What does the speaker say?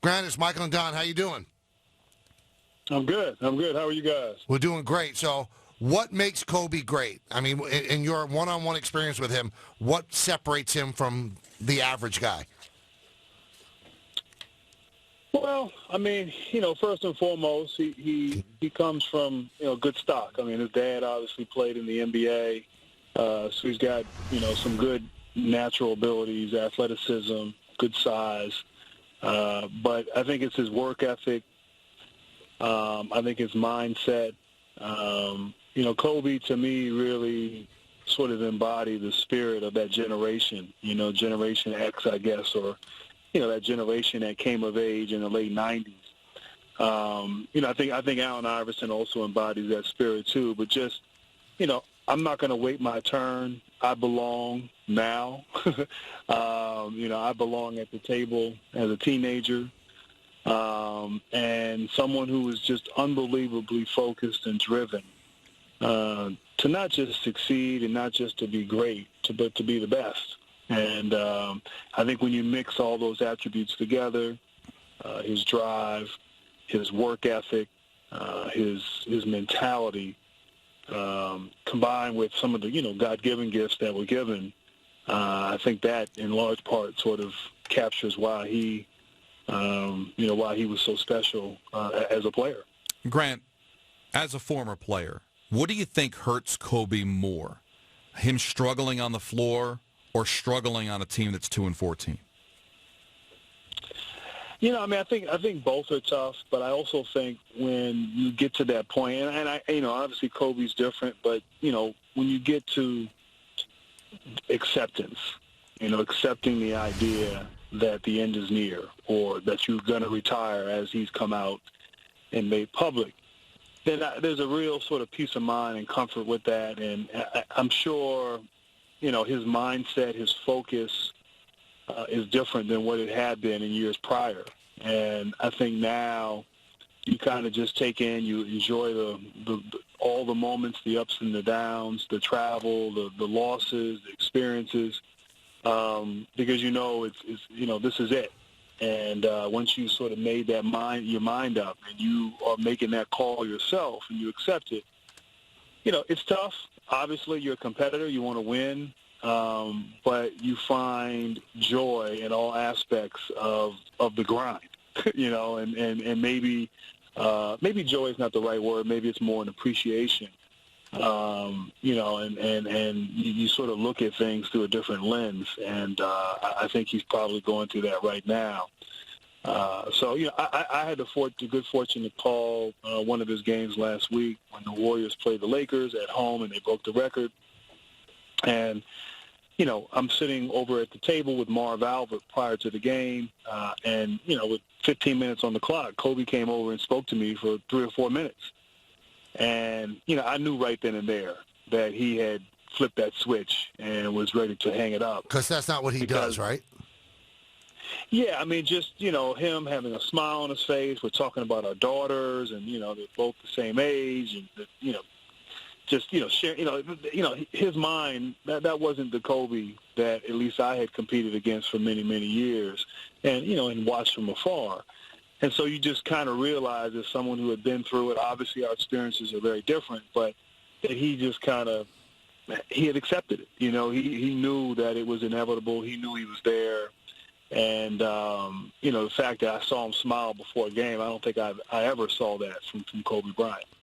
Grant, it's Michael and Don. How you doing? I'm good. How are you guys? We're doing great. So what makes Kobe great? I mean, in your one-on-one experience with him, what separates him from the average guy? Well, I mean, first and foremost, he comes from, good stock. I mean, his dad obviously played in the NBA, so he's got, some good natural abilities, athleticism, good size. But I think it's his work ethic. I think his mindset. Kobe, to me, really sort of embodied the spirit of that generation, Generation X, I guess, or that generation that came of age in the late 90s. I think Allen Iverson also embodies that spirit too. But just, I'm not going to wait my turn. I belong now. I belong at the table as a teenager, and someone who is just unbelievably focused and driven to not just succeed and not just to be great, but to be the best. And I think when you mix all those attributes together, his drive, his work ethic, his mentality, combined with some of the, God-given gifts that were given, I think that in large part sort of captures why he was so special as a player. Grant, as a former player, what do you think hurts Kobe more? Him struggling on the floor or struggling on a team that's 2-14? I think both are tough, but I also think when you get to that point, and obviously Kobe's different, but, when you get to acceptance, accepting the idea that the end is near or that you're going to retire as he's come out and made public, then there's a real sort of peace of mind and comfort with that. And I'm sure, his mindset, his focus is different than what it had been in years prior. And I think now you kind of just take in, you enjoy all the moments, the ups and the downs, the travel, the losses, the experiences, because it's this is it. And once you sort of made your mind up, and you are making that call yourself, and you accept it, it's tough. Obviously, you're a competitor. You want to win, but you find joy in all aspects of the grind. And maybe joy is not the right word. Maybe it's more an appreciation. And you sort of look at things through a different lens, and I think he's probably going through that right now. I had the good fortune to call one of his games last week when the Warriors played the Lakers at home, and they broke the record. And, I'm sitting over at the table with Marv Albert prior to the game, and, with 15 minutes on the clock, Kobe came over and spoke to me for 3 or 4 minutes. And, I knew right then and there that he had flipped that switch and was ready to hang it up. Because that's not what he does, right? Yeah, I mean, just, him having a smile on his face. We're talking about our daughters, and, they're both the same age. And, share, his mind, that wasn't the Kobe that at least I had competed against for many, many years and, and watched from afar. And so you just kind of realize, as someone who had been through it, obviously our experiences are very different, but that he just he had accepted it. He knew that it was inevitable. He knew he was there. And, the fact that I saw him smile before a game, I don't think I ever saw that from Kobe Bryant.